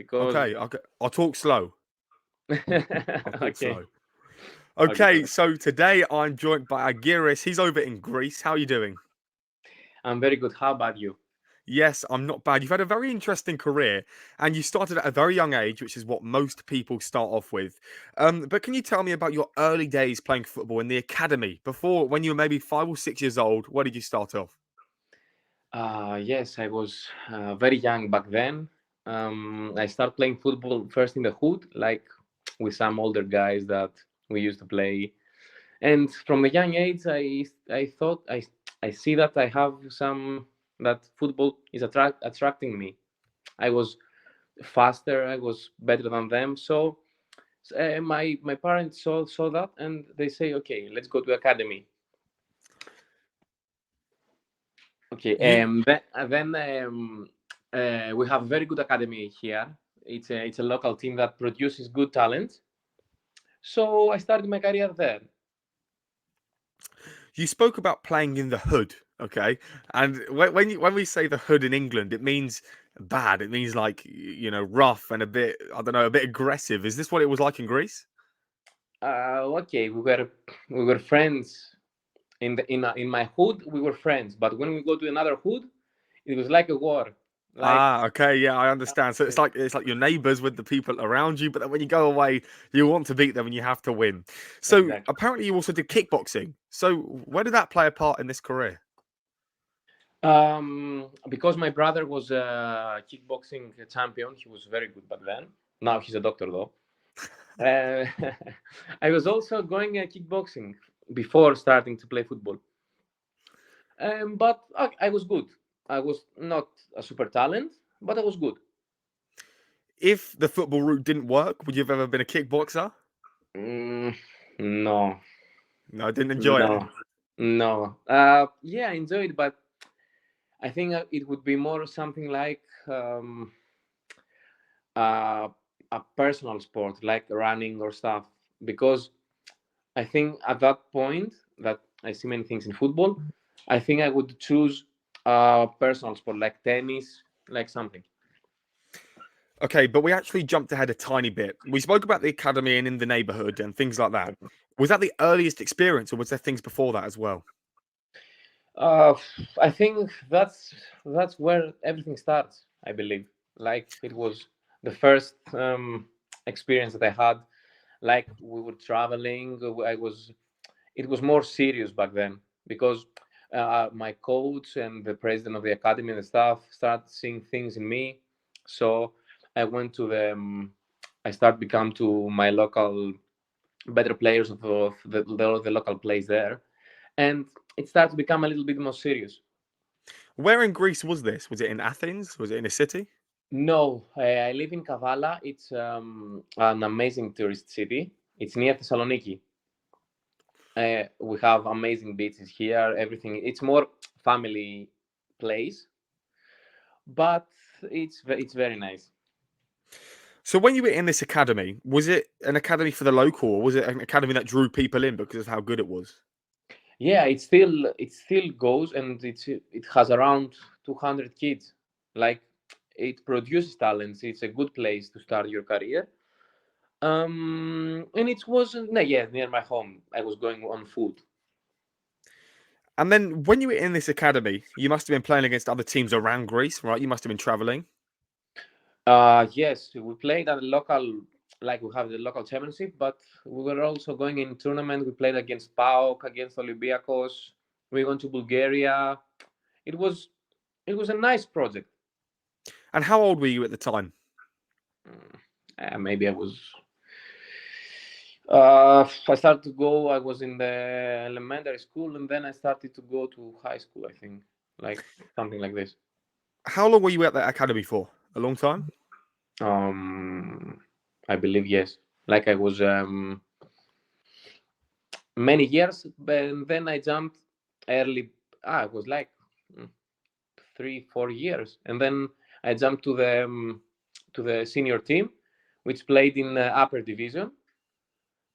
because Okay. I'll talk slow. I'll talk okay, slow. okay, Okay, perfect. so today I'm joined by Argiris. He's over in Greece. How are you doing? I'm very good. How about you? Yes, I'm not bad. You've had a very interesting career and you started at a very young age, which is what most people start off with. But can you tell me about your early days playing football in the academy before when you were maybe 5 or 6 years old? Where did you start off? Yes, I was very young back then. I started playing football first in the hood, like with some older guys that we used to play. And from a young age, I thought I see that I have some that football is attracting me. I was faster, I was better than them, so my parents saw that and they say, okay, let's go to academy. Okay, You we have a very good academy here. It's a local team that produces good talent. So I started my career there. you spoke about playing in the hood, okay? And when we say the hood in England, it means bad. It means like rough and a bit I don't know, a bit aggressive. Is this what it was like in Greece? Okay, we were friends in my hood. We were friends, but when we go to another hood, it was like a war. Like Ah, okay, yeah, I understand. So it's like your neighbours with the people around you, but then when you go away, you want to beat them and you have to win. So exactly. apparently you also did kickboxing. So where did that play a part in this career? Because my brother was a kickboxing champion, he was very good back then. Now he's a doctor though. Uh, I was also going kickboxing before starting to play football. But I was good. I was not a super talent, but I was good. If the football route didn't work, would you have ever been a kickboxer? Mm, no, No, I didn't enjoy it. no, no. Yeah, I enjoyed, but I think it would be more something like uh, a personal sport, like running or stuff. Because I think at that point that I see many things in football, I think I would choose a personal sport like tennis, like something. Okay, but we actually jumped ahead a tiny bit. We spoke about the academy and in the neighbourhood and things like that. Was that the earliest experience, or was there things before that as well? Uh, I think that's where everything starts. I believe, like it was the first experience that I had. Like we were traveling, It was more serious back then because my coach and the president of the academy and the staff started seeing things in me. So I went to I started become to my local better players of the local place there, and it started to become a little bit more serious. Where in Greece was this? Was it in Athens? Was it in a city? No, I live in Kavala. It's an amazing tourist city. It's near Thessaloniki. We have amazing beaches here. Everything. It's more family place, but it's very nice. So when you were in this academy, was it an academy for the local, or was it an academy that drew people in because of how good it was? Yeah, it still goes, and it has around 200 kids. Like it produces talents. It's a good place to start your career. And it was no, yeah, near my home. I was going on foot. And then when you were in this academy, you must have been playing against other teams around Greece, right? You must have been traveling. Yes, we played at the local, like we have the local championship, but we were also going in tournament. We played against PAOK, against Olympiacos. We went to Bulgaria. It was it was a nice project. And how old were you at the time? Maybe I started to go. I was in the elementary school, and then I started to go to high school. I think like something like this. How long were you at that academy for? A long time? Um, I believe yes. Like I was many years, but then I jumped early. It was like mm, 3 4 years, and then I jumped to the senior team, which played in the upper division,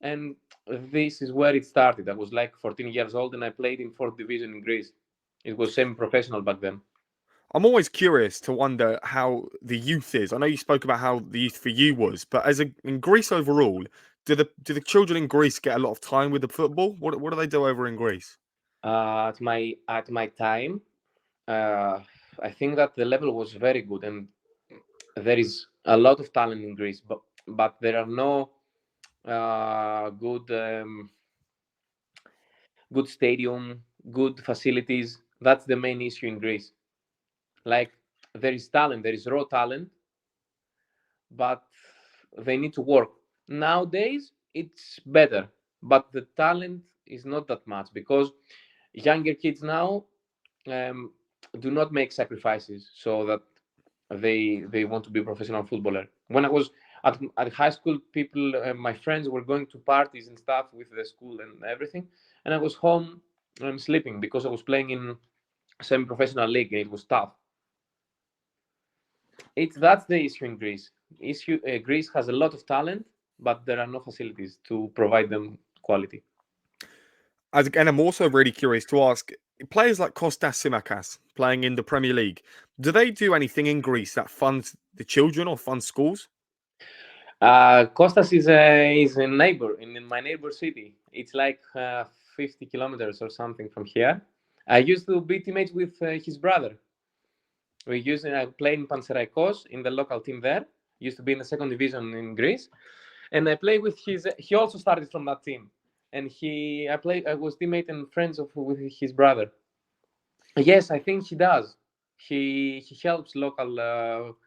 and this is where it started. I was like 14 years old, and I played in fourth division in Greece. It was semi-professional back then. I'm always curious to wonder how the youth is. I know you spoke about how the youth for you was, but in Greece overall, do the children in Greece get a lot of time with the football? What do they do over in Greece? At my time, uh, I think that the level was very good, and there is a lot of talent in Greece, but there are no good stadium, good facilities. That's the main issue in Greece. Like, there is talent, there is raw talent, but they need to work. Nowadays, it's better, but the talent is not that much because younger kids now um, do not make sacrifices so that they want to be a professional footballer. When I was at high school, people, my friends, were going to parties and stuff with the school and everything, and I was home sleeping because I was playing in semi-professional league and it was tough. That's the issue in Greece. Greece has a lot of talent, but there are no facilities to provide them quality. And I'm also really curious to ask players like Kostas Simakas playing in the Premier League. Do they do anything in Greece that funds the children or funds schools? Kostas is a neighbor in my neighbor city. It's like 50 kilometers or something from here. I used to be teammates with his brother. We used to play in Panserraikos in the local team there. Used to be in the second division in Greece, and I played with his. He also started from that team, and I was teammate and friends with his brother. Yes, I think he does. He helps local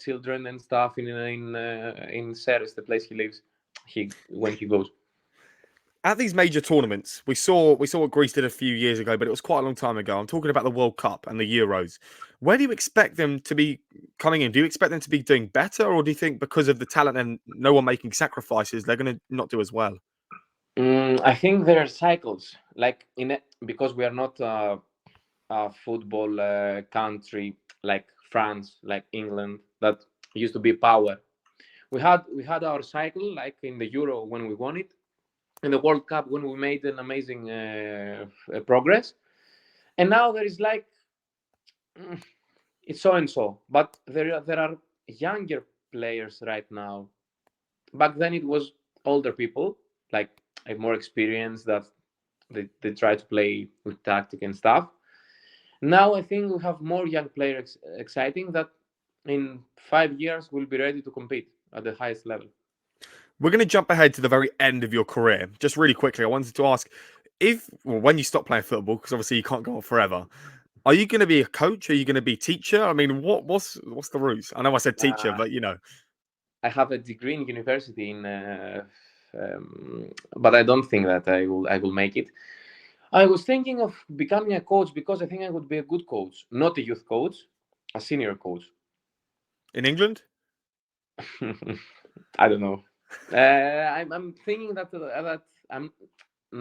children and stuff in Ceres, the place he lives. He when he goes. At these major tournaments, we saw what Greece did a few years ago, but it was quite a long time ago. I'm talking about the World Cup and the Euros. Where do you expect them to be coming in? Do you expect them to be doing better, or do you think because of the talent and no one making sacrifices, they're going to not do as well? I think there are cycles, like because we are not a football country like France, like England, that used to be power. We had our cycle like in the Euro when we won it, in the World Cup when we made an amazing progress, and now there is like mm, it's so and so. But there are younger players right now. Back then it was older people like have more experience that they try to play with tactic and stuff. Now I think we have more young players exciting that in 5 years will be ready to compete at the highest level. We're going to jump ahead to the very end of your career. Just really quickly, I wanted to ask when you stop playing football, because obviously you can't go on forever. Are you going to be a coach? Are you going to be teacher? I mean, what's the route? I know I said teacher, Uh, but you know. I have a degree in university but I don't think that I will make it. I was thinking of becoming a coach because I think I would be a good coach, not a youth coach, a senior coach. In England? I don't know. I'm thinking that I'm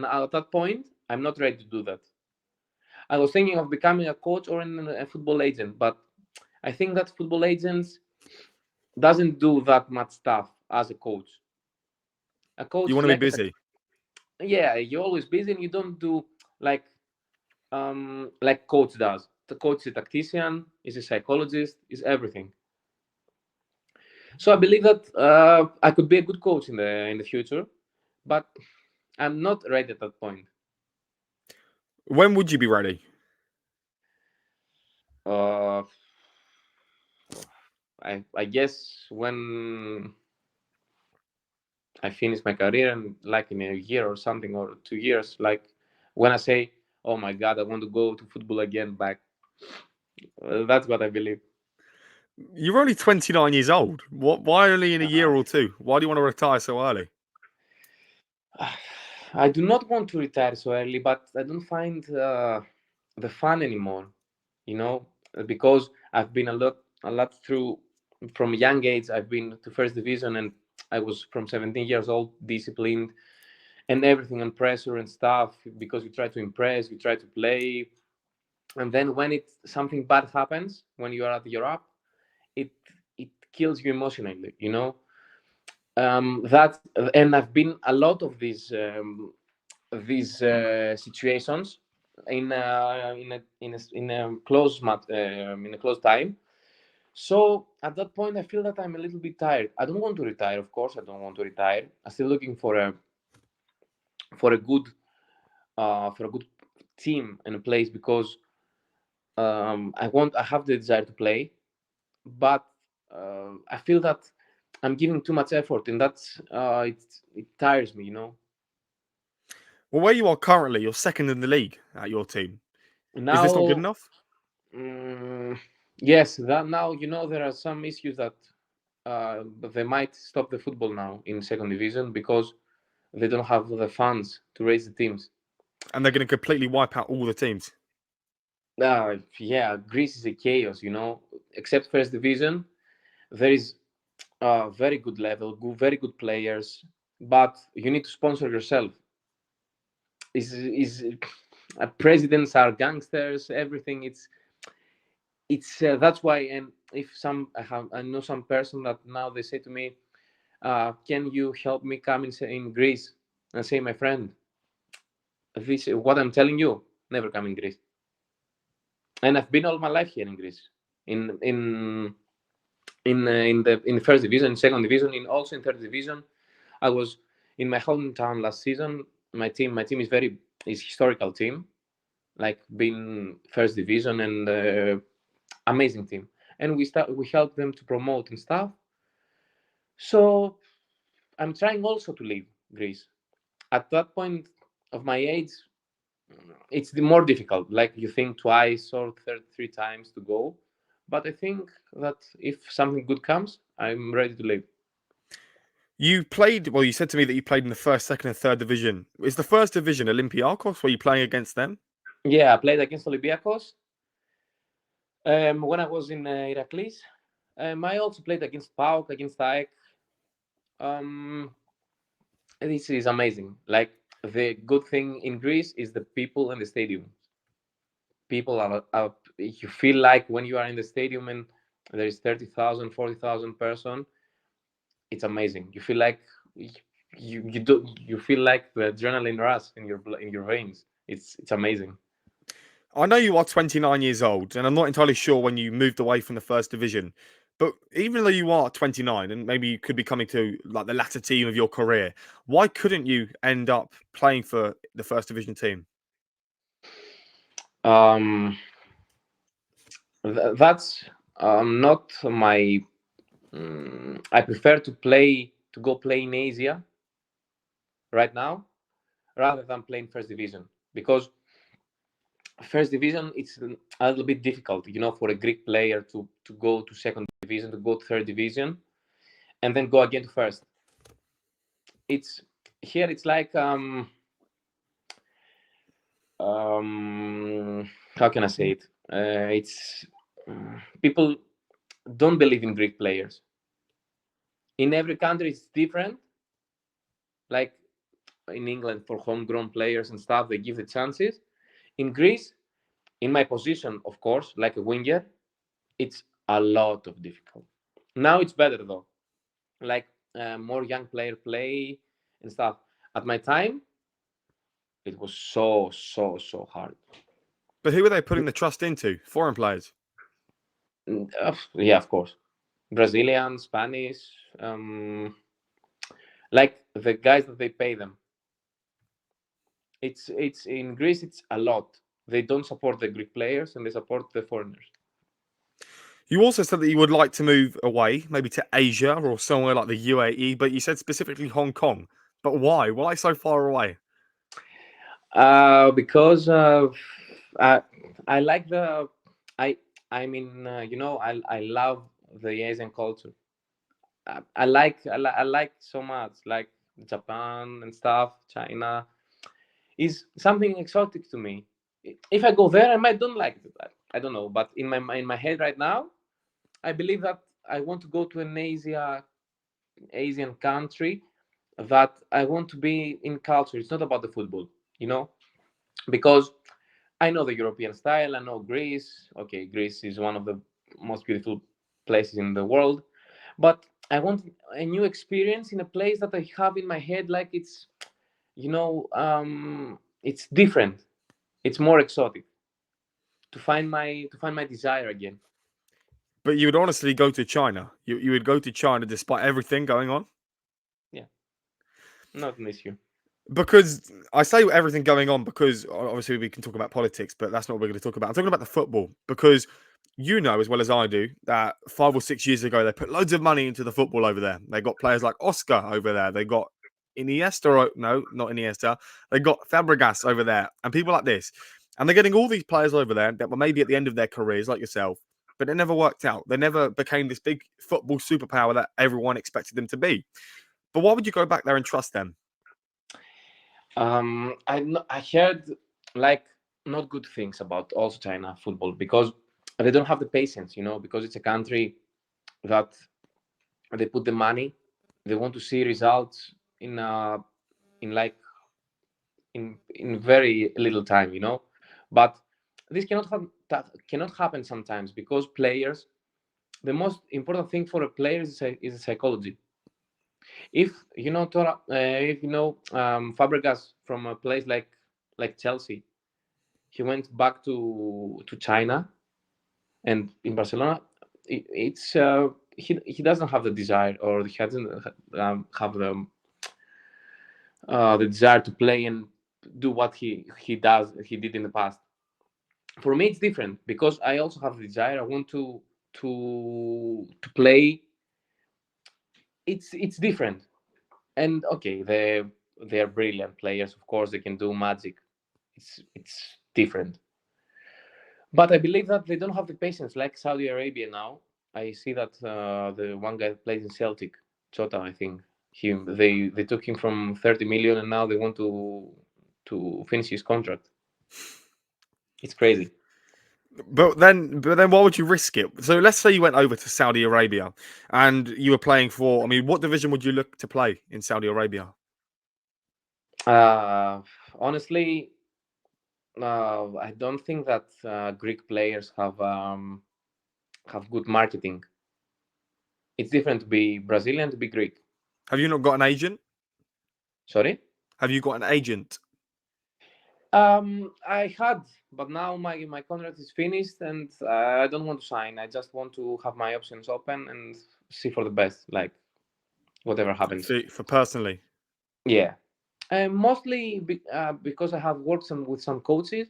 at that point. I'm not ready to do that. I was thinking of becoming a coach or a football agent, but I think that football agents doesn't do that much stuff as a coach. A You coach want is to be like busy. yeah, you're always busy and you don't do like coach does. The coach is a tactician, is a psychologist, is everything. So I believe that I could be a good coach in the future, but I'm not ready at that point. When would you be ready? Uh, I guess when I finish my career and like in a year or something or 2 years, like when I say, "Oh my God, I want to go to football again," back. That's what I believe. You're only 29 years old. Why only in a year Uh, or two? Why do you want to retire so early? I do not want to retire so early, but I don't find the fun anymore. You know, because I've been a lot through from young age. I've been to first division, and I was from 17 years old, disciplined, and everything and pressure and stuff. Because you try to impress, you try to play, and then when something bad happens, when you are at your up, it it kills you emotionally. That and I've been a lot of these situations, in a close time. So at that point, I feel that I'm a little bit tired. I don't want to retire, of course. I don't want to retire. I'm still looking for a good for a good team and a place because I have the desire to play, but I feel that I'm giving too much effort, and it tires me, you know. Well, where you are currently, you're second in the league at your team. Is this not good Now, enough? mm, yes, that now you know there are some issues that they might stop the football now in second division because they don't have the funds to raise the teams. And they're going to completely wipe out all the teams. Yeah, Greece is a chaos, you know. Except first division, there is very good level, very good players, but you need to sponsor yourself. Is Presidents are gangsters, everything. It's that's why. And if I know some person that now they say to me, can you help me come in Greece? And say, my friend, this what I'm telling you, never come in Greece. And I've been all my life here in Greece, in in in the first division, in second division, in also in third division. I was in my hometown last season. My team is historical team, like being first division and amazing team. And we help them to promote and stuff. So I'm trying also to leave Greece. At that point of my age, it's the more difficult. Like you think twice or three times to go. But I think that if something good comes, I'm ready to leave. You played, well, you said to me that you played in the first, second, and third division. Is the first division Olympiacos? Were you playing against them? Yeah, I played against Olympiacos when I was in Iraklis. I also played against PAOK, against AEK. Um, this is amazing. Like the good thing in Greece is the people and the stadium. People are you feel like when you are in the stadium and there is 30,000, 40,000 person, it's amazing. You feel like you feel like the adrenaline rush in your veins. It's amazing. I know you are 29 years old, and I'm not entirely sure when you moved away from the first division. But even though you are 29, and maybe you could be coming to like the latter team of your career, why couldn't you end up playing for the first division team? Um, that's not my. I prefer to go play in Asia right now rather than playing first division because first division it's a little bit difficult, you know, for a Greek player to go to second division, to go to third division, and then go again to first. It's here. It's like how can I say it? It's people don't believe in Greek players. In every country, it's different. Like in England, for homegrown players and stuff, they give the chances. In Greece, in my position, of course, like a winger, it's a lot of difficult. Now it's better though. Like more young player play and stuff. At my time, it was so hard. But who are they putting the trust into? Foreign players. Yeah, of course. Brazilian, Spanish, like the guys that they pay them. It's in Greece. It's a lot. They don't support the Greek players and they support the foreigners. You also said that you would like to move away, maybe to Asia or somewhere like the UAE, but you said specifically Hong Kong. But why? Why so far away? Because I I like the I I mean you know I love the Asian culture. I like so much like Japan and stuff. China is something exotic to me. If I go there, I might don't like it. I don't know, but in my head right now, I believe that I want to go to an Asian country that I want to be in culture. It's not about the football, you know, because I know the European style. I know Greece. Okay, Greece is one of the most beautiful places in the world, but I want a new experience in a place that I have in my head, like it's, you know, it's different. it's more exotic to find my desire again. But you would honestly go to China. You would go to China despite everything going on. Yeah, not an issue. Because I say everything going on because obviously we can talk about politics, but that's not what we're going to talk about. I'm talking about the football because you know as well as I do that 5 or 6 years ago they put loads of money into the football over there. They got players like Oscar over there. They got Iniesta, or, no, not Iniesta. They got Fabregas over there, and people like this, and they're getting all these players over there that were maybe at the end of their careers, like yourself, but it never worked out. They never became this big football superpower that everyone expected them to be. But why would you go back there and trust them? I heard like not good things about also China football because they don't have the patience, because it's a country that they put the money, they want to see results in like in very little time, But this cannot happen sometimes because players. The most important thing for a player is a psychology. If you know if Fabregas from a place like Chelsea, he went back to China and in Barcelona. He doesn't have the desire, or he doesn't have the desire to play and do what he did in the past. For me, it's different because I also have the desire. I want to play. It's different. And okay, they're brilliant players. Of course, they can do magic. It's different. But I believe that they don't have the patience like Saudi Arabia now. I see that the one guy that plays in Celtic, Chota, I think they took him from 30 million, and now they want to finish his contract. It's crazy. But then, why would you risk it? So let's say you went over to Saudi Arabia and you were playing for. I mean, what division would you look to play in Saudi Arabia? Uh, Honestly, I don't think that Greek players have good marketing. It's different to be Brazilian to be Greek. Have you not got an agent? Sorry. Have you got an agent? I had, but now my contract is finished, and I don't want to sign. I just want to have my options open and see for the best, like whatever happens. For personally, Yeah, mostly because I have worked with some coaches.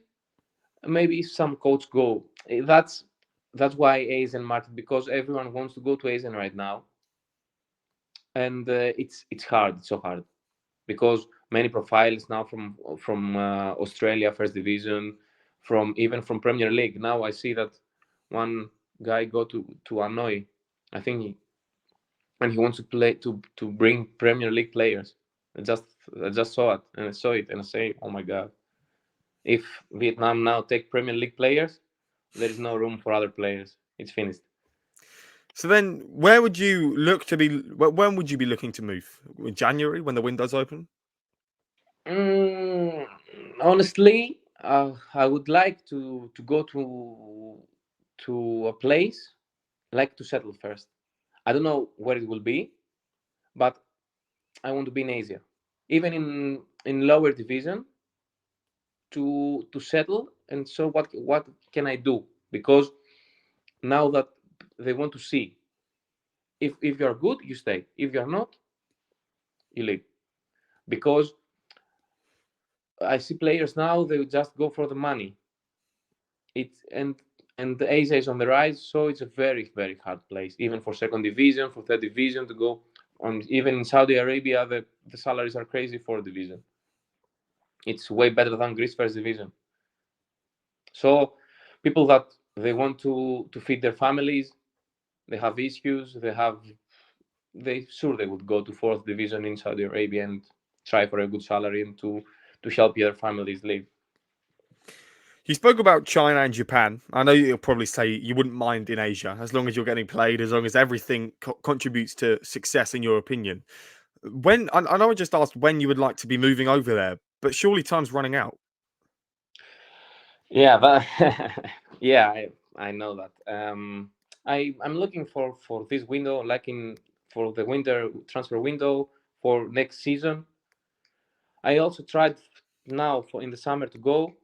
Maybe if some coach go. That's why Asian market, because everyone wants to go to Asian right now, and it's hard. It's so hard because many profiles now from Australia First Division, from even from Premier League. Now I see that one guy go to Hanoi, I think, and he wants to play to bring Premier League players. I just saw it and I saw it and I say, oh my god, if Vietnam now take Premier League players, there is no room for other players. It's finished. so then where would you look to be? When would you be looking to move? In January when the window's open? Mm, Honestly, I would like to go to a place, like to settle first. I don't know where it will be, but I want to be in Asia, even in lower division, to settle. And so what can I do? Because now that they want to see, if you're good, you stay. If you're not, you leave. Because I see players now, they just go for the money. It's and the Asia is on the rise, so it's a very very hard place, even for second division, for third division to go on. Even in Saudi Arabia, the salaries are crazy for division. It's way better than Greece first division. So people that they want to feed their families, they have issues, they sure they would go to fourth division in Saudi Arabia and try for a good salary and to help their families live. You spoke about China and Japan. I know you'll probably say you wouldn't mind in Asia as long as you're getting played, as long as everything contributes to success, in your opinion. I know I just asked when you would like to be moving over there, but surely time's running out. Yeah, but yeah, I know that. I'm looking for this window, like in for the winter transfer window for next season. I also tried now for in the summer to go.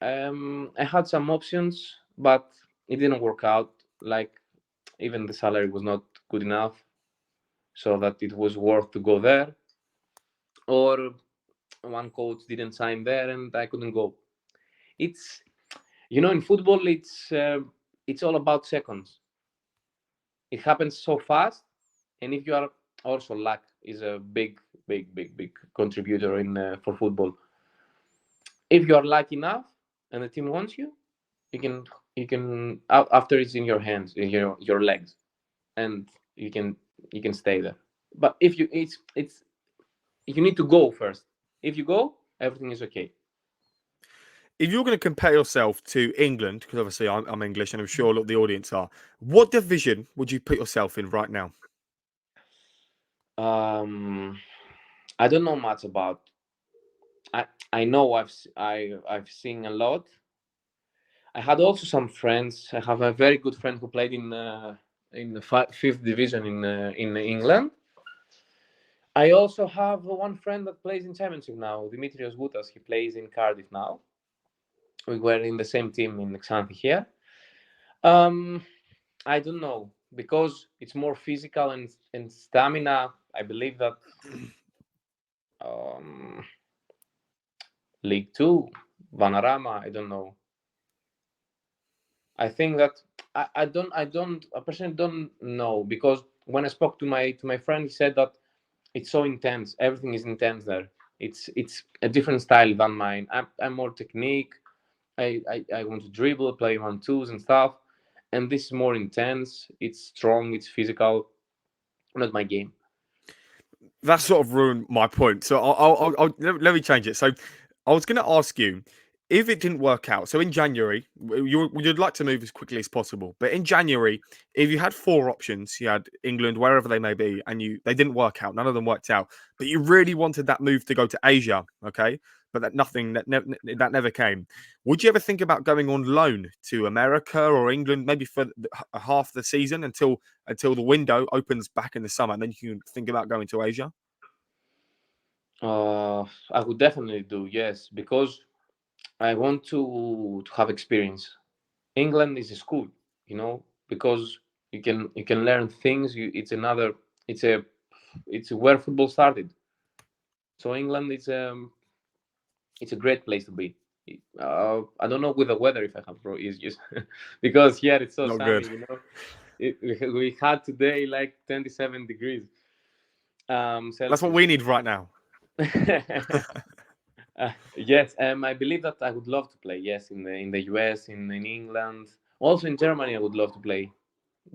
I had some options, but it didn't work out. Like even the salary was not good enough, so that it was worth to go there. Or one coach didn't sign there, and I couldn't go. It's in football, it's all about seconds. It happens so fast, and if you are also luck is a big contributor in for football. If you are lucky enough and the team wants you, you can after it's in your hands, in your legs, and you can stay there. But if you it's you need to go first. If you go, everything is okay. If you're going to compare yourself to England, because obviously I'm English and I'm sure a lot of the audience are, what division would you put yourself in right now? Um, I don't know much about. I know I've seen a lot. I had also some friends. I have a very good friend who played in the fifth division in England. I also have one friend that plays in Championship now, Dimitrios Goutas. He plays in Cardiff now. We were in the same team in Xanthi here. Um, I don't know because it's more physical and stamina. I believe that um, League Two, Vanarama. I don't know. I think that I personally don't know because when I spoke to my friend, he said that it's so intense. Everything is intense there. It's a different style than mine. I'm more technique. I want to dribble, play 1-2s and stuff, and this is more intense. It's strong. It's physical. Not my game. That sort of ruined my point. So let me change it. So I was going to ask you if it didn't work out. So in January, you'd like to move as quickly as possible. But in January, if you had four options, you had England, wherever they may be, and they didn't work out. None of them worked out. But you really wanted that move to go to Asia, okay? But that never came. Would you ever think about going on loan to America or England, maybe for half the season until the window opens back in the summer, and then you can think about going to Asia? I would definitely do, yes, because I want to have experience. England is a school, because you can learn things. It's where football started. So England it's a great place to be. I don't know with the weather if I have pro issues because here it's so Not sunny. good. We had today like 27 degrees That's what Celsius. we need right now. Yes, I believe that I would love to play. Yes, in the US, in England, also in Germany, I would love to play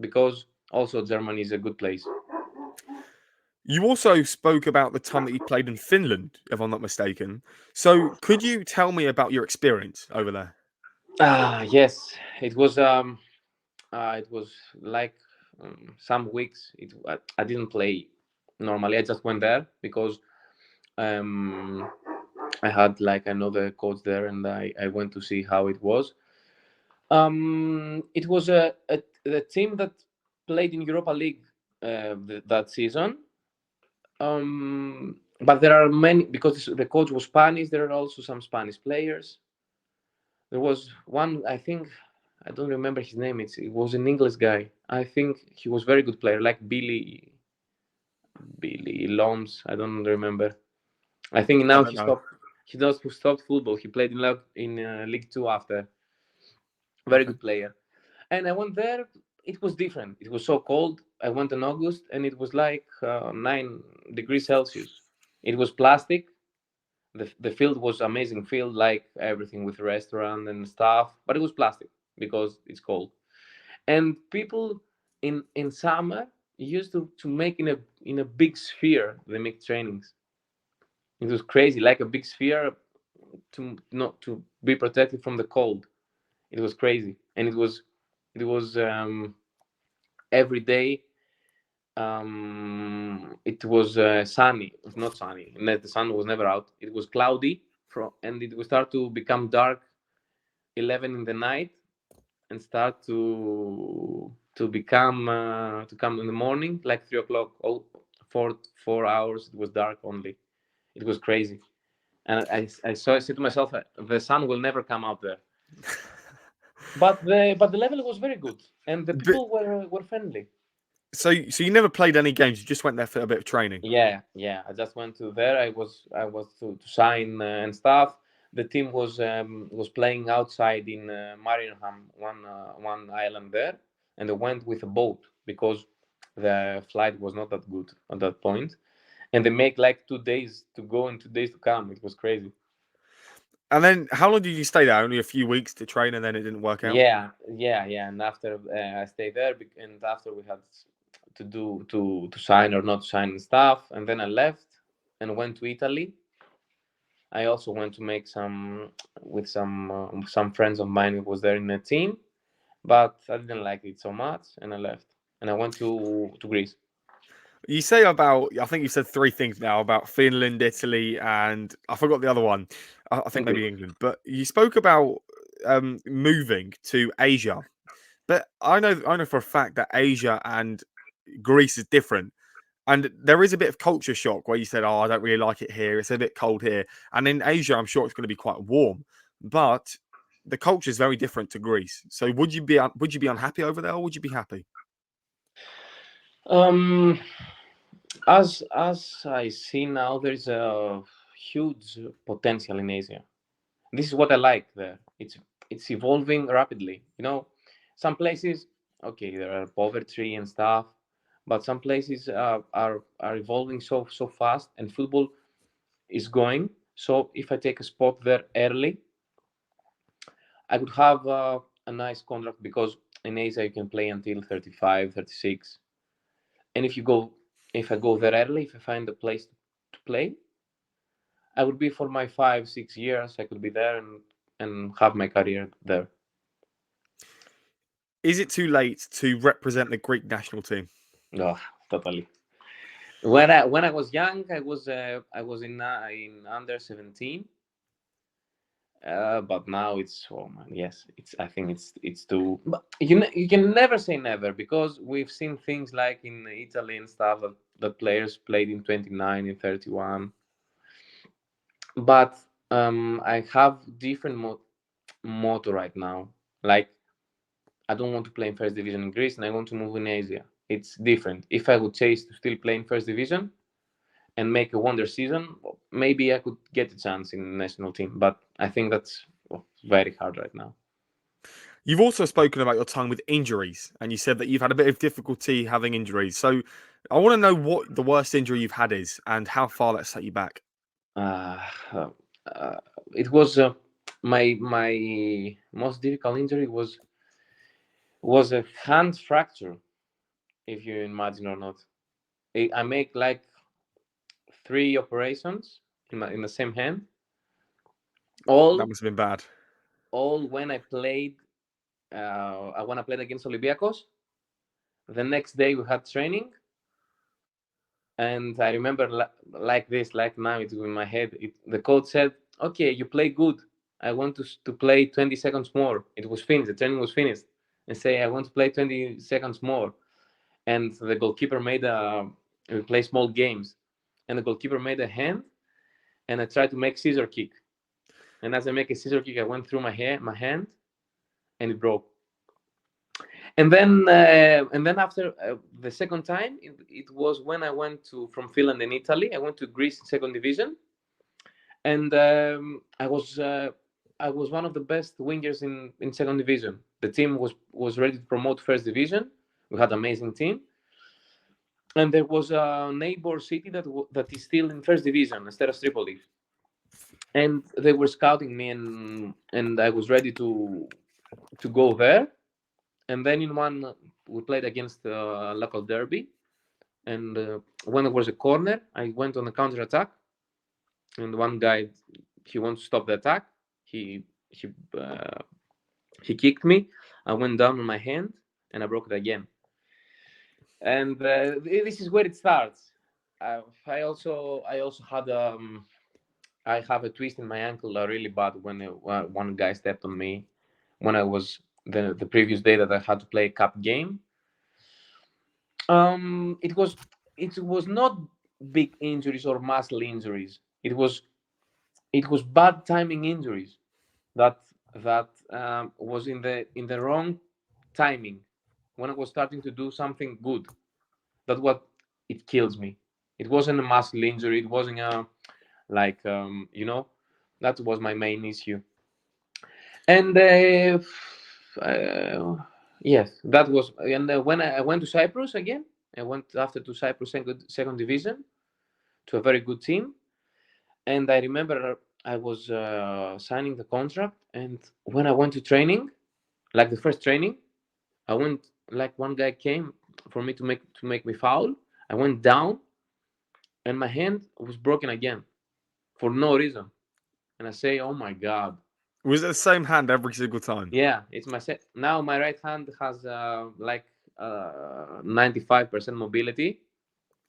because also Germany is a good place. You also spoke about the time that you played in Finland, if I'm not mistaken. So could you tell me about your experience over there? Yes, it was like some weeks. I didn't play normally. I just went there because um, I had like another coach there, and I went to see how it was. It was the team that played in Europa League that season. But there are many because the coach was Spanish. There are also some Spanish players. There was one, I think, I don't remember his name. It was an English guy. I think he was very good player, like Billy Loms. I don't remember. I think I now don't he know. stopped. He does stopped football. He played in League Two after. Very Okay. good player. And I went there. It was different. It was so cold. I went in August, and it was like 9 degrees Celsius. It was plastic. The field was amazing field, like everything with restaurant and stuff, but it was plastic because it's cold. And people in summer used to make in a big sphere. They make trainings. It was crazy, like a big sphere to not to be protected from the cold. It was crazy, and it was every day. It was sunny. It was not sunny. The sun was never out. It was cloudy, and it would start to become dark 11 in the night and start to become to come in the morning like 3 o'clock. All 4 hours it was dark only. It was crazy. and I said to myself, the sun will never come out there. But the level was very good, and the But, people were friendly. so you never played any games. You just went there for a bit of training. Yeah, yeah. I just went to there. I was to sign and stuff. The team was playing outside in Marienham, one island there, and they went with a boat because the flight was not that good at that point, and they make like 2 days to go and 2 days to come. It was crazy. And then, how long did you stay there? Only a few weeks to train, and then it didn't work out. Yeah, yeah, yeah. And after I stayed there, and after we had to do to sign or not sign and stuff, and then I left and went to Italy. I also went to make some with some friends of mine who was there in the team, but I didn't like it so much, and I left. And I went to Greece. You say about, I think you said three things now about Finland, Italy, and I forgot the other one. I think England. maybe England. But you spoke about moving to Asia. But I know for a fact that Asia and Greece is different. And there is a bit of culture shock where you said, "Oh, I don't really like it here. It's a bit cold here." And in Asia, I'm sure it's going to be quite warm, but the culture is very different to Greece. So would you be unhappy over there, or would you be happy? Um, as I see now, there's a huge potential in Asia. This is what I like there. It's evolving rapidly. Some places, okay, there are poverty and stuff, but some places are evolving so fast, and football is going. So if I take a spot there early, I could have a nice contract because in Asia you can play until 35, 36. And if I go there early, if I find a place to play, I would be for my 5, 6 years. I could be there and have my career there. Is it too late to represent the Greek national team? Oh, totally. When I was young, I was in under 17. But now it's, oh man, yes, I think it's too. But you can never say never, because we've seen things like in Italy and stuff that players played in 29 and 31. But I have different motto right now. Like, I don't want to play in first division in Greece, and I want to move in Asia. It's different. If I would chase to still play in first division and make a wonder season, maybe I could get a chance in the national team. But I think that's very hard right now. You've also spoken about your time with injuries, and you said that you've had a bit of difficulty having injuries. So I want to know what the worst injury you've had is and how far that set you back. Uh, uh, uh, it was my most difficult injury was a hand fracture, if you imagine or not. I make like 3 operations in the same hand, That all must have been bad. all when I played against Olympiacos. The next day we had training, and I remember like this, like now it's in my head. The coach said, "Okay, you play good. I want to play 20 seconds more." It was finished. The training was finished, and say, "I want to play 20 seconds more." And the goalkeeper made we play small games, and the goalkeeper made a hand, and I tried to make scissor kick. And as I make a scissor kick, I went through my hand, and it broke. And then after the second time, it was when I went to from Finland and Italy. I went to Greece in second division, and I was one of the best wingers in second division. The team was ready to promote first division. We had amazing team, and there was a neighbor city that is still in first division, Nestos Tripoli, and they were scouting me, and I was ready to go there. And then in one, we played against a local derby, and when there was a corner, I went on a counter attack, and one guy, he wants to stop the attack. He he uh, he kicked me. I went down on my hand, and I broke it again. And this is where it starts. I also had I have a twist in my ankle, really bad, when one guy stepped on me when I was the previous day that I had to play a cup game. It was not big injuries or muscle injuries. It was it was bad timing injuries that was in the wrong timing when I was starting to do something good. That's what it kills me. It wasn't a muscle injury. It wasn't a like that was my main issue. And yes, that was. And when I went to Cyprus again, I went after to Cyprus second division to a very good team. And I remember I was signing the contract, and when I went to training, like the first training, I went like one guy came for me to make me foul. I went down, and my hand was broken again for no reason. And I say, "Oh my god!" Was it the same hand every single time? Yeah, it's my set. Now my right hand has 95% mobility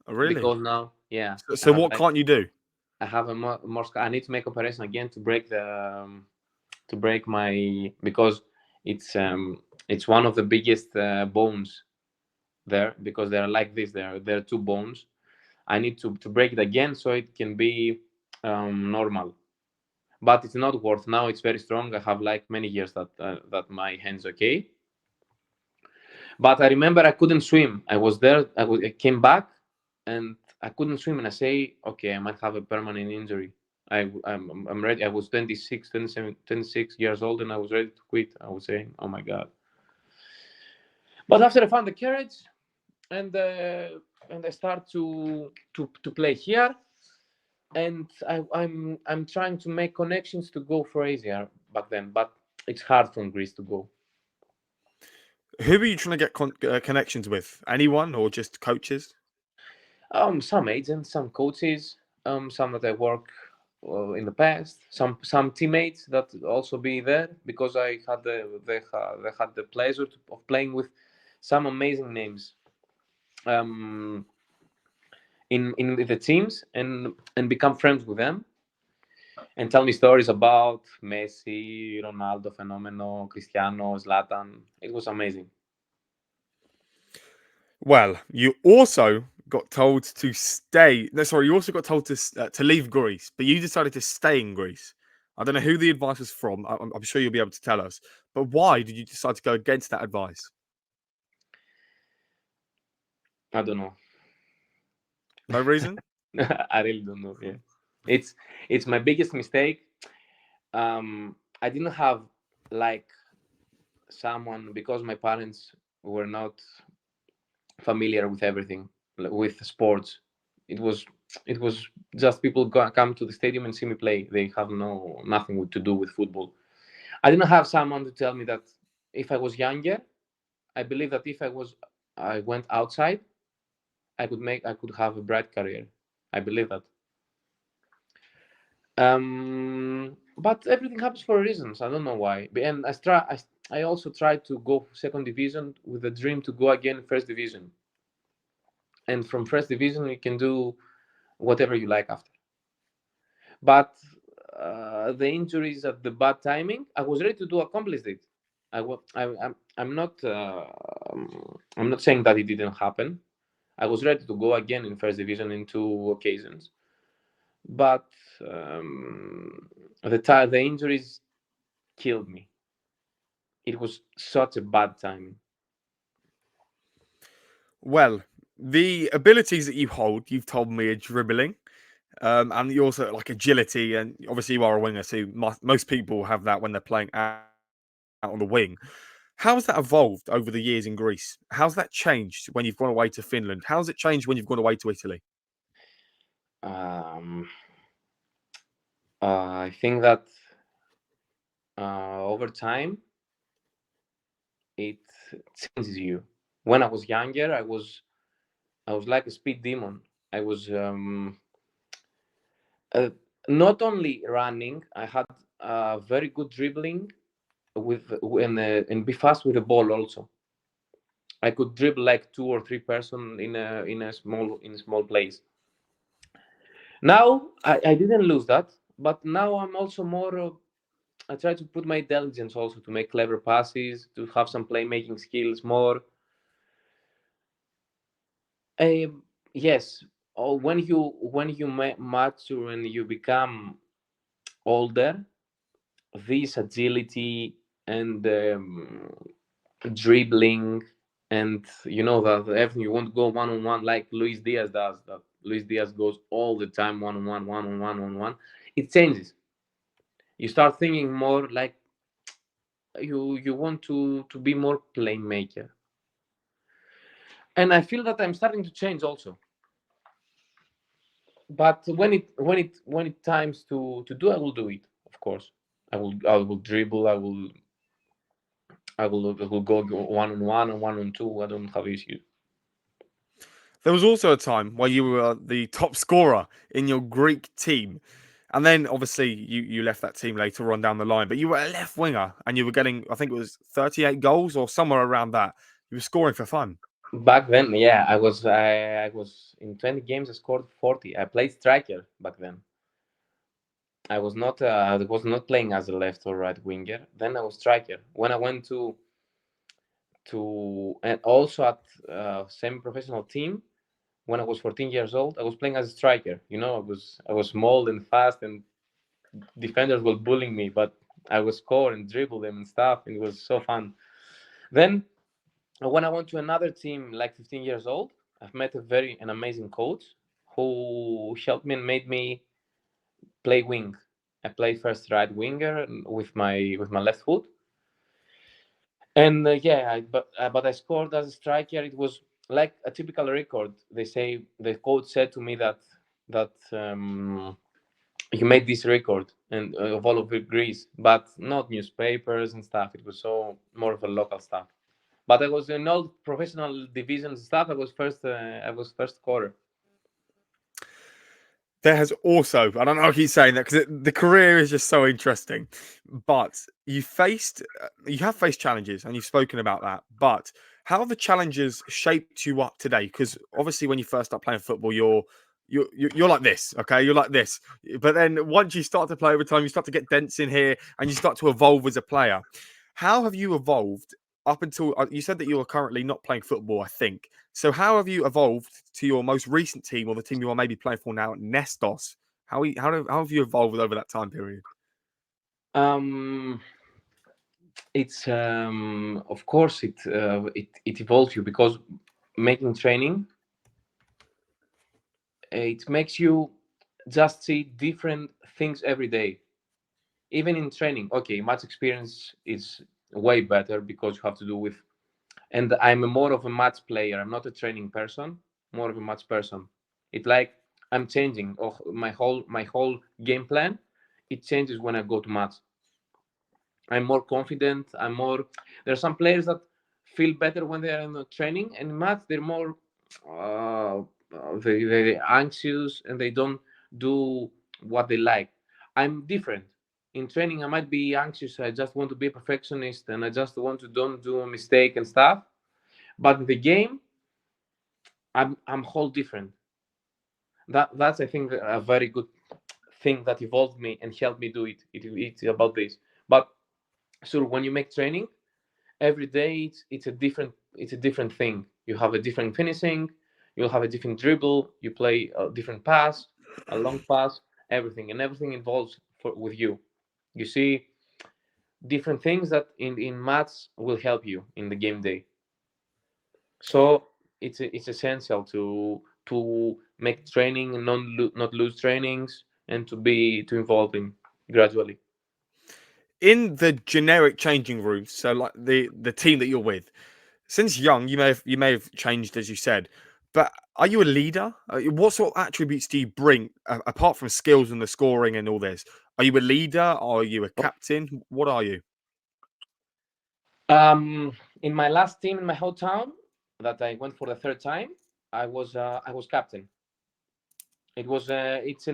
Oh, really? because now, yeah, I So have what like can't you do? I have a more. I need to make operation again to break the to break my because it's one of the biggest bones there because they're like this. There are two bones. I need to break it again so it can be normal. But it's not worth now. It's very strong. I have like many years that my hands okay. But I remember I couldn't swim. I was there. I came back, and I couldn't swim. And I say, okay, I might have a permanent injury. I'm ready. I was 26, 27, 26 years old, and I was ready to quit. I was saying, oh my god. But after I found the courage, and I start to play here, and I'm trying to make connections to go for Asia back then, but it's hard from Greece to go. Who are you trying to get connections with? Anyone or just coaches? Some agents, some coaches, some that I work in the past, some teammates that also be there because I had they had the pleasure of playing with some amazing names in the teams and become friends with them and tell me stories about Messi, Ronaldo, Fenomeno, Cristiano, Zlatan. It was amazing. Well, you also got told to stay. No, sorry, you also got told to leave Greece, but you decided to stay in Greece. I don't know who the advice was from. I'm sure you'll be able to tell us. But why did you decide to go against that advice? I don't know. No reason? I really don't know. Yeah, it's it's my biggest mistake. I didn't have like someone because my parents were not familiar with everything with sports. It was just people come to the stadium and see me play. They have nothing to do with football. I didn't have someone to tell me that if I was younger, I believe that if I went outside, I could have a bright career. I believe that. But everything happens for reasons. I don't know why. And I also tried to go second division with the dream to go again first division. And from first division, you can do whatever you like after. But the injuries at the bad timing, I was ready to do accomplish it. I'm not saying that it didn't happen. I was ready to go again in first division in two occasions, but the injuries killed me. It was such a bad timing. Well, the abilities that you hold, you've told me, are dribbling, and you also like agility, and obviously you are a winger, so most people have that when they're playing out on the wing. How has that evolved over the years in Greece? How's that changed when you've gone away to Finland? How's it changed when you've gone away to Italy? Um, I think that over time it changes you. When I was younger, I was like a speed demon. I was uh, not only running. I had very good dribbling and be fast with the ball also. I could dribble like two or three person in a small place. Now I didn't lose that, but now I'm also more. I try to put my intelligence also to make clever passes, to have some playmaking skills more. Yes, or when you mature and you become older, this agility and dribbling, and that everything you want to go one on one like Luis Diaz does. That Luis Diaz goes all the time one on one, one on one, on one. It changes. You start thinking more like you want to be more playmaker, and I feel that I'm starting to change also. But when it times to do, I will do it. Of course, I will dribble. I will go one on one and one on two. I don't have issues. There was also a time where you were the top scorer in your Greek team. And then obviously you left that team later on down the line, but you were a left winger and you were getting, I think it was 38 goals or somewhere around that. You were scoring for fun. Back then, yeah, I was in 20 games. I scored 40. I played striker back then. I was not playing as a left or right winger. Then I was striker. When I went to and also at semi-professional team, when I was 14 years old, I was playing as a striker. I was small and fast, and defenders were bullying me, but I would score and dribble them and stuff, and it was so fun. Then when I went to another team, like 15 years old, I've met an amazing coach who helped me and made me play wing. I played first right winger with my left foot, and yeah, but I scored as a striker. It was like a typical record. They say the coach said to me that you made this record and of all of Greece, but not newspapers and stuff. It was so more of a local stuff. But I was in all professional divisions and stuff. I was first scorer. There has also, I don't know, I keep saying that because the career is just so interesting. But you have faced challenges, and you've spoken about that. But how have the challenges shaped you up today? Because obviously, when you first start playing football, you're like this, okay? You're like this. But then once you start to play over time, you start to get dents in here, and you start to evolve as a player. How have you evolved up until you said that you are currently not playing football? I think so. How have you evolved to your most recent team or the team you are maybe playing for now, Nestos? How have you evolved over that time period? Um, it's of course it evolves you, because making training, it makes you just see different things every day. Even in training, okay, match experience is way better because you have to do with, and I'm more of a match player. I'm not a training person, more of a match person. It's like I'm changing. Oh, my whole game plan, it changes when I go to match. I'm more confident. I'm more. There are some players that feel better when they are in the training, and in match they're more. Uh, they're anxious and they don't do what they like. I'm different. In training, I might be anxious. I just want to be a perfectionist, and I just want to don't do a mistake and stuff. But in the game, I'm whole different. That's, I think, a very good thing that evolved me and helped me do it. It's about this. But so when you make training every day, it's a different thing. You have a different finishing. You'll have a different dribble. You play a different pass, a long pass, everything involves with you. You see different things that in maths will help you in the game day. So it's essential to make training and not lose trainings, and to involve in gradually. In the generic changing rooms, so like the team that you're with, since young, you may have changed as you said, but are you a leader? What sort of attributes do you bring apart from skills and the scoring and all this? Are you a leader? Are you a captain? What are you? In my last team in my hometown that I went for the third time, I was captain. It was it's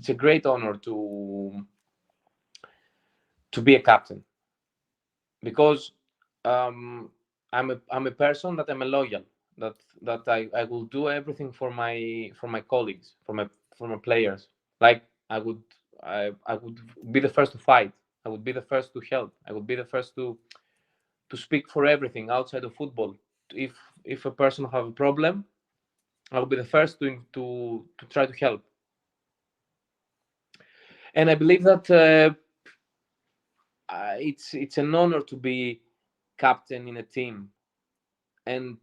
a great honor to be a captain, because um, I'm a person that I'm a loyal, that I will do everything for my colleagues, for my players. Like I would be the first to fight. I would be the first to help. I would be the first to speak for everything outside of football. If a person have a problem, I will be the first to try to help. And I believe that it's an honor to be captain in a team, and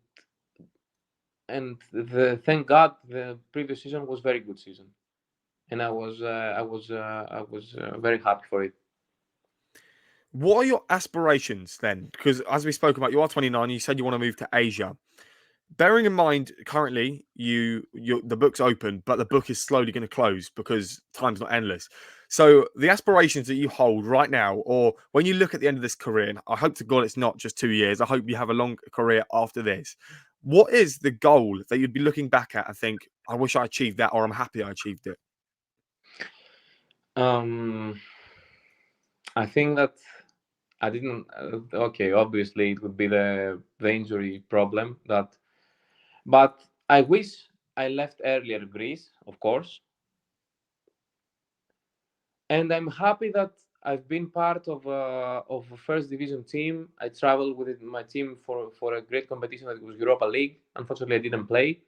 thank God the previous season was very good season, and I was very happy for it. What are your aspirations then? Because as we spoke about, you are 29. You said you want to move to Asia. Bearing in mind, currently the book's open, but the book is slowly going to close because time's not endless. So the aspirations that you hold right now, or when you look at the end of this career, and I hope to God it's not just 2 years. I hope you have a long career after this. What is the goal that you'd be looking back at and think, I wish I achieved that, or I'm happy I achieved it? Um, I think that I didn't. Okay, obviously it would be the injury problem that, but I wish I left earlier Greece, of course, and I'm happy that I've been part of a first division team. I traveled with my team for a great competition that was Europa League. Unfortunately, I didn't play,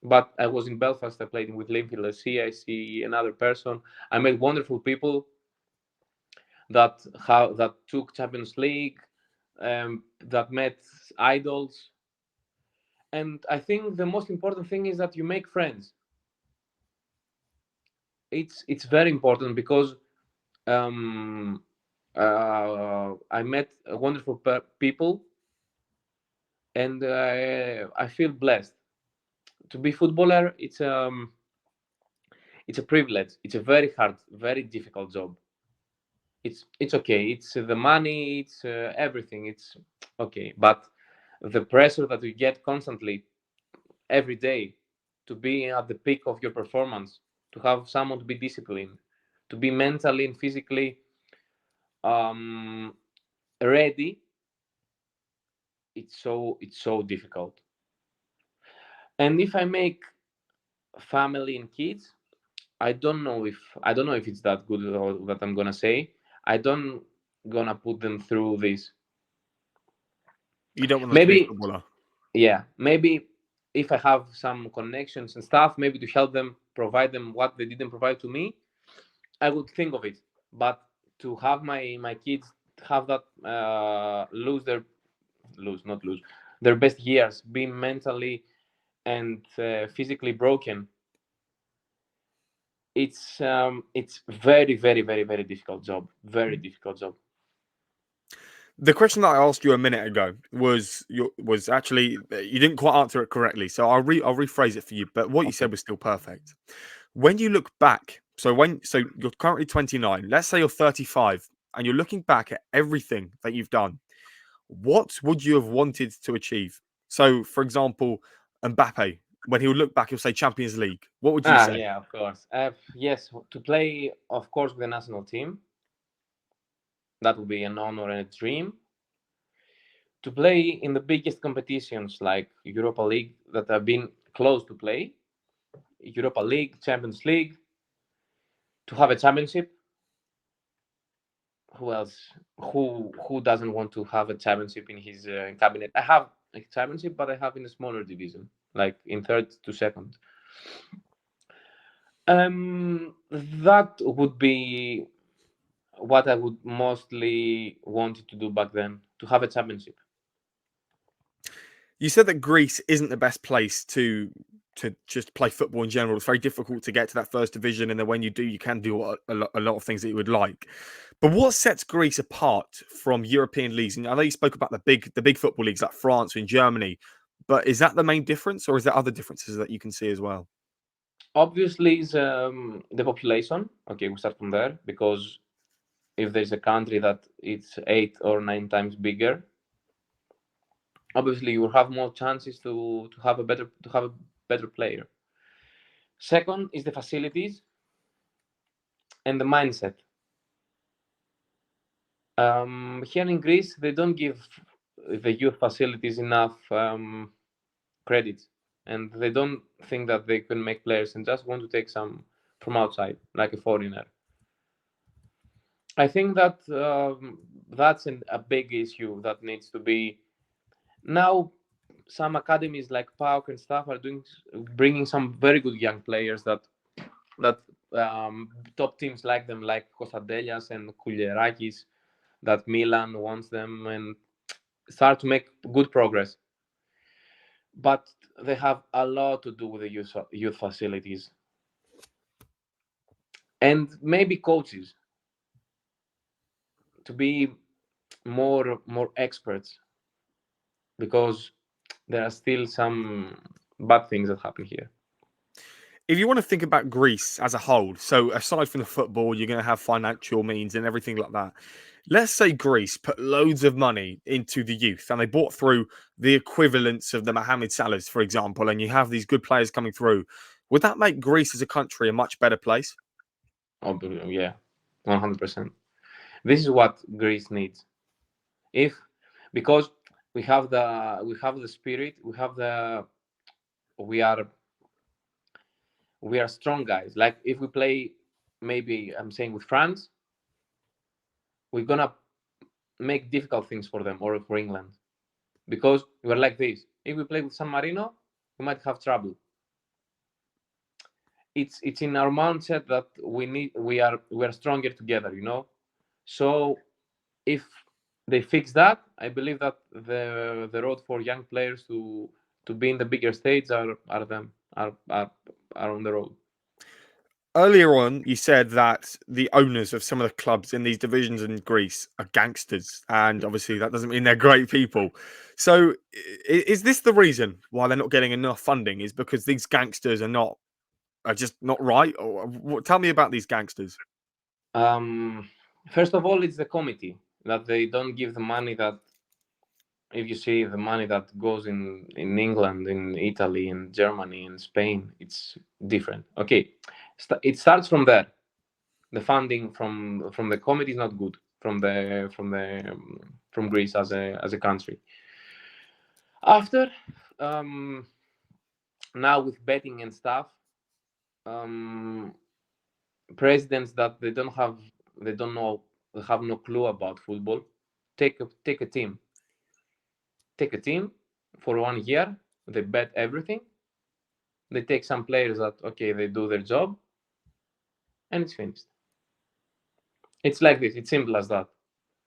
but I was in Belfast. I played with Linfield SC. I see another person. I met wonderful people that took Champions League, that met idols, and I think the most important thing is that you make friends. It's very important because um, I met wonderful people, and I feel blessed to be footballer. It's a privilege. It's a very hard, very difficult job. It's okay. It's the money. It's everything. It's okay, but the pressure that you get constantly every day to be at the peak of your performance, to have someone to be disciplined, to be mentally and physically um, ready. It's so difficult. And if I make family and kids, I don't know if it's that good or that I'm gonna say. I don't gonna put them through this. You don't want them to be a Maybe, footballer. yeah, maybe if I have some connections and stuff, maybe to help them, provide them what they didn't provide to me, I would think of it. But to have my kids have that lose not lose their best years, being mentally and physically broken, it's very very very very difficult job. Very difficult job. The question that I asked you a minute ago was actually you didn't quite answer it correctly. So I'll rephrase it for you. But what you Okay. said was still perfect. When you look back, so you're currently 29. Let's say you're 35, and you're looking back at everything that you've done. What would you have wanted to achieve? So, for example, Mbappe, when he'll look back, he'll say Champions League. What would you Ah, say? yeah, of course. Yes, to play, of course, with the national team, that would be an honor and a dream. To play in the biggest competitions like Europa League that I've been close to play, Europa League, Champions League, to have a championship. Who else? Who doesn't want to have a championship in his cabinet? I have a championship, but I have in a smaller division, like in third to second. That would be what I would mostly wanted to do back then, to have a championship. You said that Greece isn't the best place to just play football in general. It's very difficult to get to that first division, and then when you do, you can do a lot of things that you would like. But what sets Greece apart from European leagues? And I know you spoke about the big football leagues like France and Germany, but is that the main difference, or is there other differences that you can see as well? Obviously, is the population. Okay, we start from there because if there's a country that it's 8 or 9 times bigger, obviously you will have more chances to have a better player. Second is the facilities and the mindset. Here in Greece, they don't give the youth facilities enough credit, and they don't think that they can make players and just want to take some from outside, like a foreigner. I think that that's a big issue that needs to be now. Some academies like PAOK and stuff are doing bringing some very good young players that top teams like them, like Kostadelias and Kouliarakis, that Milan wants them and start to make good progress. But they have a lot to do with the youth facilities and maybe coaches to be more experts, because there are still some bad things that happen here. If you want to think about Greece as a whole, so aside from the football, you're going to have financial means and everything like that. Let's say Greece put loads of money into the youth and they brought through the equivalents of the Mohamed Salahs, for example, and you have these good players coming through. Would that make Greece as a country a much better place? Oh, yeah, 100%. This is what Greece needs. If Because we have the spirit, we are we are strong guys. Like if we play, maybe I'm saying with France, we're gonna make difficult things for them or for England, because we're like this. If we play with San Marino, we might have trouble. It's in our mindset that we are stronger together, So if they fix that, I believe that the road for young players to be in the bigger stage are on the road. Earlier on, you said that the owners of some of the clubs in these divisions in Greece are gangsters, and obviously that doesn't mean they're great people. So, is this the reason why they're not getting enough funding? Is because these gangsters are just not right? Or tell me about these gangsters. Um, First of all, it's the committee that they don't give the money that, if you see the money that goes in England, in Italy, in Germany, in Spain, it's different. Okay, it starts from there. The funding from the committee is not good, from Greece as a country. After, um, now with betting and stuff, um, presidents that they don't know, they have no clue about football, take a team for 1 year. They bet everything. They take some players that, okay, they do their job, and it's finished. It's like this. It's simple as that.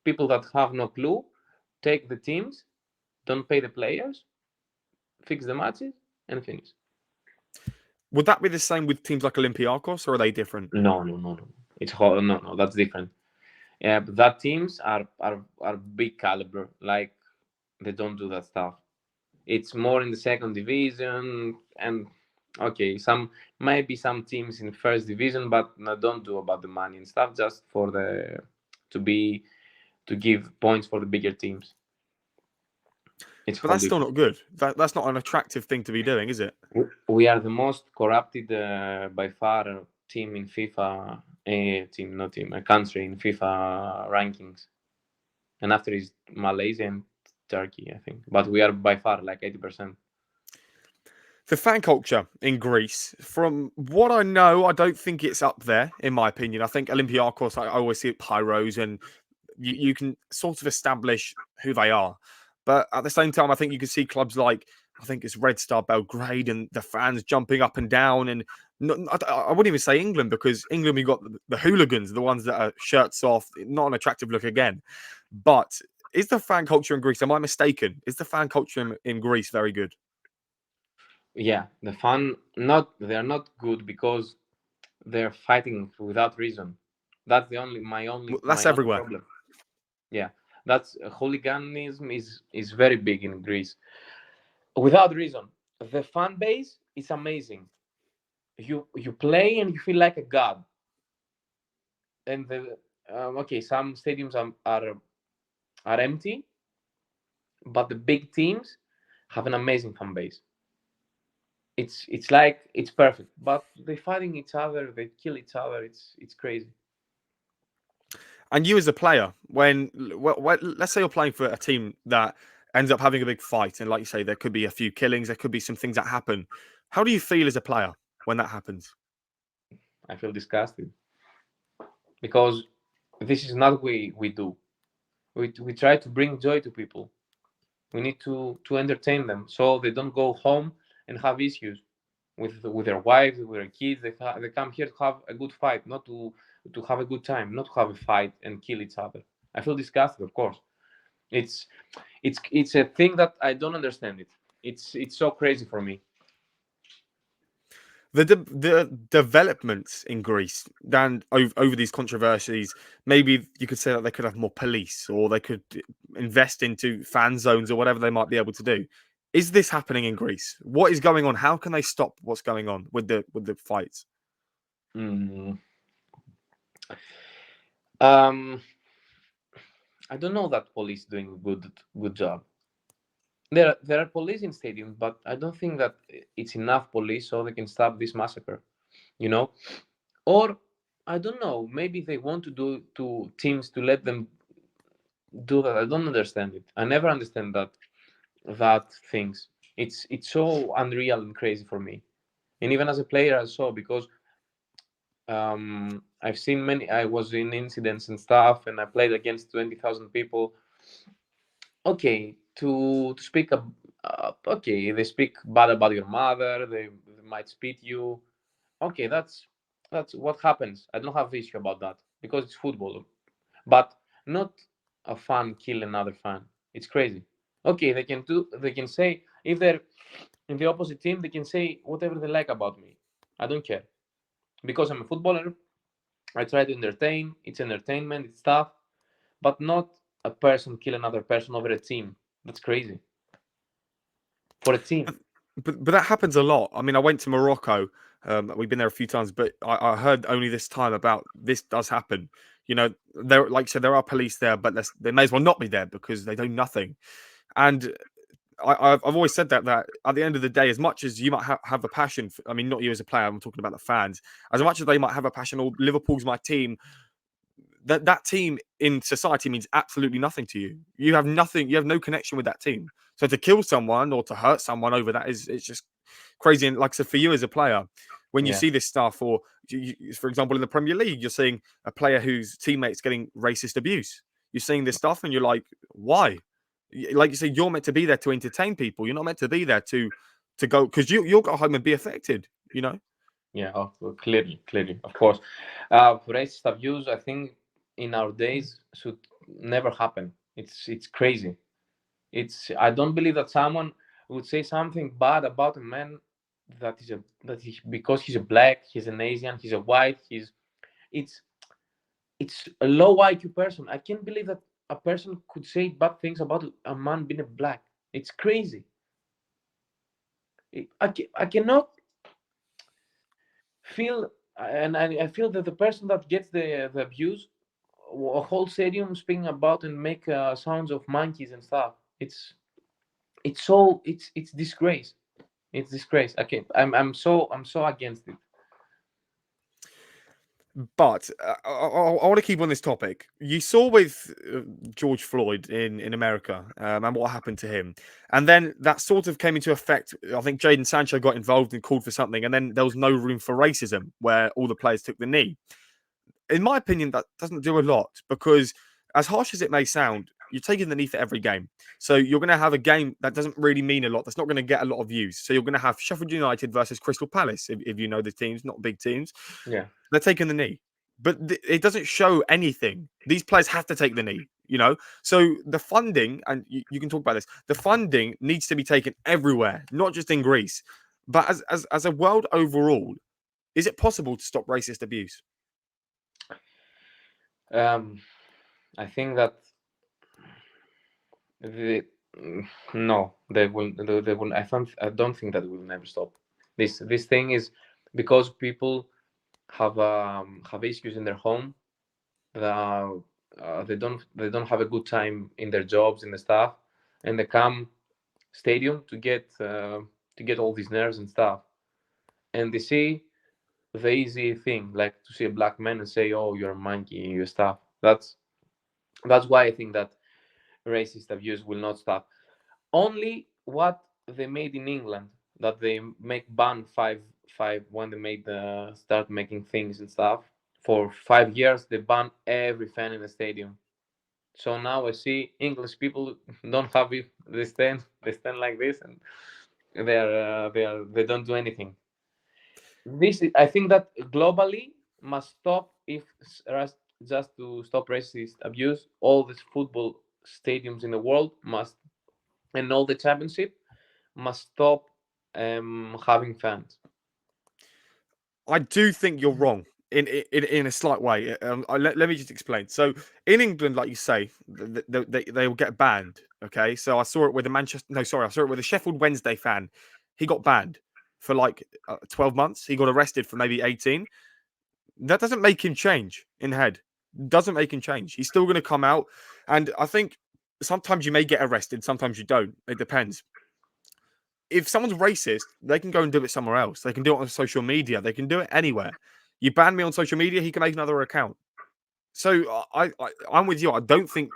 People that have no clue take the teams, don't pay the players, fix the matches, and finish. Would that be the same with teams like Olympiacos, or are they different? No, no, no, no. No, that's different. Yeah, but that teams are big caliber. Like they don't do that stuff. It's more in the second division, and okay, maybe some teams in first division, but no, don't do about the money and stuff. Just for the to be to give points for the bigger teams. It's But whole that's still different. not good. That's not an attractive thing to be doing, is it? We are the most corrupted by far team in FIFA. Team, not team, a country in FIFA rankings, and after is Malaysia and Turkey, I think. But we are by far like 80%. The fan culture in Greece, from what I know, I don't think it's up there, in my opinion. I think Olympiacos, I always see it pyros, and you can sort of establish who they are. But at the same time, I think you can see clubs like, I think it's Red Star Belgrade, and the fans jumping up and down. And I wouldn't even say England, because England, we got the hooligans, the ones that are shirts off, not an attractive look again. But is the fan culture in Greece, am I mistaken? Is the fan culture in Greece very good? Yeah, the fun not they are not good because they're fighting without reason. That's the only my only That's my only everywhere. problem. Yeah, that's hooliganism is very big in Greece without reason. The fan base is amazing. You play and you feel like a god. And okay, some stadiums are empty, but the big teams have an amazing fan base. It's like it's perfect, but they fighting each other, they kill each other. It's crazy. And you as a player, let's say you're playing for a team that ends up having a big fight, and like you say, there could be a few killings, there could be some things that happen. How do you feel as a player when that happens? I feel disgusted because this is not what we do. We try to bring joy to people. We need to entertain them so they don't go home and have issues. with their wives, with their kids. They come here to have a good fight, not to have a good time, not to have a fight and kill each other. I feel disgusted, of course. It's it's a thing that I don't understand it. It's so crazy for me. The developments in Greece and over these controversies, maybe you could say that they could have more police or they could invest into fan zones or whatever they might be able to do. Is this happening in Greece? What is going on? How can they stop what's going on with the fights? Mm. Um, I don't know that police doing a good job. There are police in stadiums, but I don't think that it's enough police so they can stop this massacre. You know, or I don't know. Maybe they want to do to teams to let them do that. I don't understand it. I never understand that things. It's so unreal and crazy for me. And even as a player, I saw because I've seen many. I was in incidents and stuff, and I played against 20,000 people. Okay, to speak okay, they speak bad about your mother. They might spit you. Okay, that's what happens. I don't have issue about that because it's football, but not a fan kill another fan. It's crazy. Okay, they can say if they're in the opposite team, they can say whatever they like about me. I don't care because I'm a footballer. I try to entertain. It's entertainment. It's stuff, but not a person kill another person over a team. That's crazy for a team. But that happens a lot. I mean, I went to Morocco. We've been there a few times, but I heard only this time about this does happen. You know, there, like I said, there are police there, but they may as well not be there because they do nothing. And I've always said that at the end of the day, as much as you might have a passion, I mean, not you as a player, I'm talking about the fans. As much as they might have a passion, or Liverpool's my team, that team in society means absolutely nothing to you. You have nothing. You have no connection with that team. So to kill someone or to hurt someone over that is it's just crazy. And like I said, for you as a player, when you Yeah, see this stuff, or for example in the Premier League, you're seeing a player whose teammates getting racist abuse. You're seeing this stuff, and you're like, why? Like you say, you're meant to be there to entertain people. You're not meant to be there to go because you'll go home and be affected. You know. yeah, clearly, of course. Racist abuse, I think, in our days should never happen. It's crazy. It's I don't believe that someone would say something bad about a man that he because he's a black, he's an Asian, he's a white, it's it's a low IQ person. I can't believe that a person could say bad things about a man being a black. It's crazy. I cannot feel, and I feel that the person that gets the abuse, a whole stadium speaking about and make sounds of monkeys and stuff. It's so it's disgrace. It's disgrace. Okay, I'm so against it. But I want to keep on this topic. You saw with George Floyd in America and what happened to him. And then that sort of came into effect. I think Jadon Sancho got involved and called for something. And then there was no room for racism where all the players took the knee. In my opinion, that doesn't do a lot because, as harsh as it may sound, you're taking the knee for every game. So you're going to have a game that doesn't really mean a lot. That's not going to get a lot of views. So you're going to have Sheffield United versus Crystal Palace, if you know the teams, not big teams. Yeah, They're taking the knee, but it doesn't show anything. These players have to take the knee, you know. So the funding, and you can talk about this. The funding needs to be taken everywhere, not just in Greece, but as a world overall. Is it possible to stop racist abuse? um, I think that the no, they will. I don't think that will never stop. This thing is because people have issues in their home. The, they don't have a good time in their jobs and the stuff, and they come stadium to get all these nerves and stuff, and they see the easy thing like to see a black man and say, "Oh, you're a monkey," your stuff. That's why I think that racist abuse will not stop. Only what they made in England, that they make ban five when they made the start making things and stuff. For 5 years, they ban every fan in the stadium. So now I see English people don't have it. They stand like this, and they don't do anything. I think that globally must stop if just to stop racist abuse. All the football stadiums in the world must, and all the championship must stop having fans. I do think you're wrong in a slight way. Let me just explain. So in England, like you say, they will get banned. Okay, so I saw it with a Manchester. No, sorry, I saw it with a Sheffield Wednesday fan. He got banned for like 12 months. He got arrested for maybe 18. That doesn't make him change in head. Doesn't make him change. He's still going to come out, and I think sometimes you may get arrested, sometimes you don't. It depends. If someone's racist, they can go and do it somewhere else. They can do it on social media. They can do it anywhere. You ban me on social media, he can make another account. So I'm with you. I don't think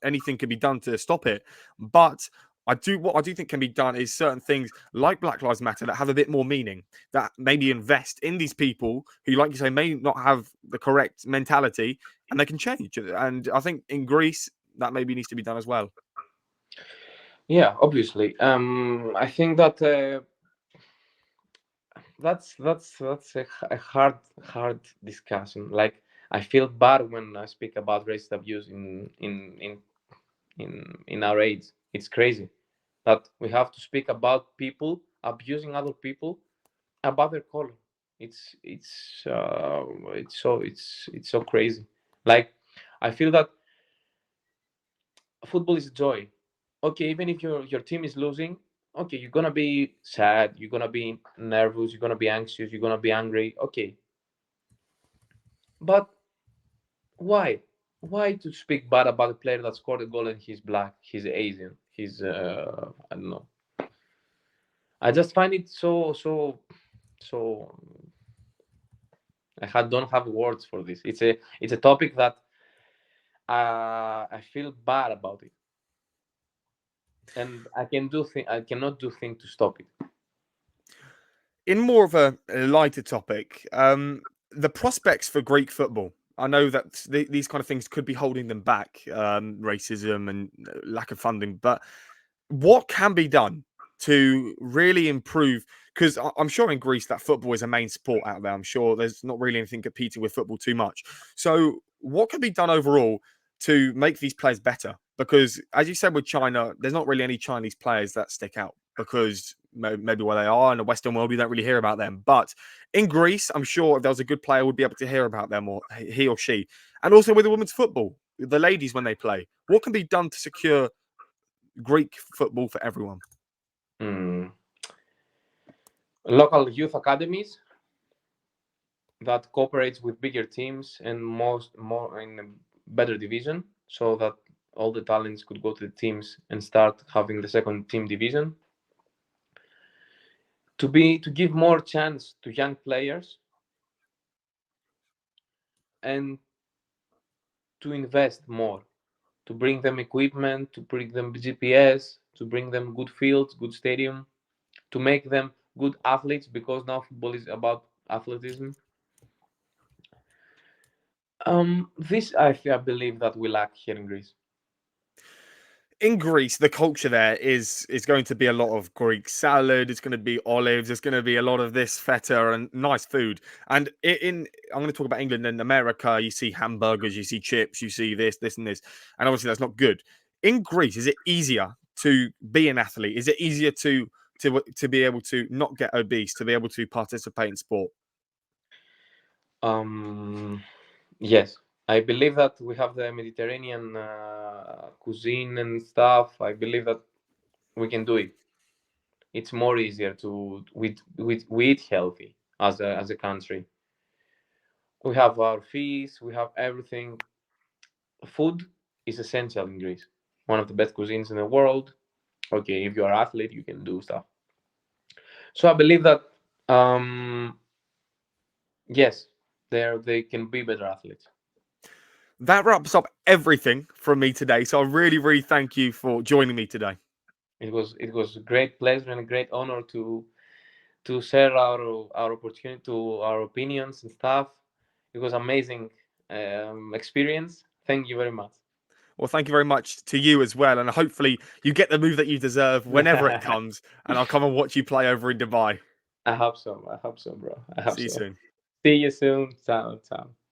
anything can be done to stop it, but I do. What I do think can be done is certain things like Black Lives Matter that have a bit more meaning. That maybe invest in these people who, like you say, may not have the correct mentality, and they can change. And I think in Greece that maybe needs to be done as well. Yeah, obviously. I think that that's a hard discussion. Like, I feel bad when I speak about racist abuse in our age. It's crazy that we have to speak about people abusing other people about their color. It's so crazy. Like, I feel that football is joy. Okay, even if your team is losing, okay, you're gonna be sad, you're gonna be nervous, you're gonna be anxious, you're gonna be angry. Okay, but why? Why to speak bad about a player that scored a goal and he's black, he's Asian, he's I don't know. I just find it so. Don't have words for this. It's a topic that I feel bad about it, and I cannot do thing to stop it. In more of a lighter topic, the prospects for Greek football. I know that these kind of things could be holding them back, racism and lack of funding. But what can be done to really improve? Because I'm sure in Greece that football is a main sport out there. I'm sure there's not really anything competing with football too much. So what can be done overall to make these players better? Because as you said with China, there's not really any Chinese players that stick out because maybe where they are in the Western world, we don't really hear about them. But in Greece, I'm sure if there was a good player, we'd be able to hear about them, or he or she. And also with the women's football, the ladies when they play, what can be done to secure Greek football for everyone? Mm. Local youth academies that cooperates with bigger teams and most more in a better division, so that all the talents could go to the teams and start having the second team division. To give more chance to young players, and to invest more, to bring them equipment, to bring them GPS, to bring them good fields, good stadium, to make them good athletes, because now football is about athleticism. This I believe that we lack here in Greece. In Greece, the culture there is going to be a lot of Greek salad. It's going to be olives. It's going to be a lot of this feta and nice food. And I'm going to talk about England and America. You see hamburgers, you see chips, you see this, and this. And obviously, that's not good. In Greece, is it easier to be an athlete? Is it easier to be able to not get obese, to be able to participate in sport? Um, yes, I believe that we have the Mediterranean cuisine and stuff. I believe that we can do it. It's more easier to we eat healthy as a country. We have our fees, we have everything. Food is essential in Greece. One of the best cuisines in the world. Okay, if you're an athlete, you can do stuff. So I believe that yes, they can be better athletes. That wraps up everything from me today. So I really, really thank you for joining me today. It was a great pleasure and a great honor to share our opportunity to our opinions and stuff. It was amazing experience. Thank you very much. Well, thank you very much to you as well. And hopefully you get the move that you deserve whenever it comes. And I'll come and watch you play over in Dubai. I hope so. I hope so, bro. I hope See you so. soon. See you soon. Ciao, ciao.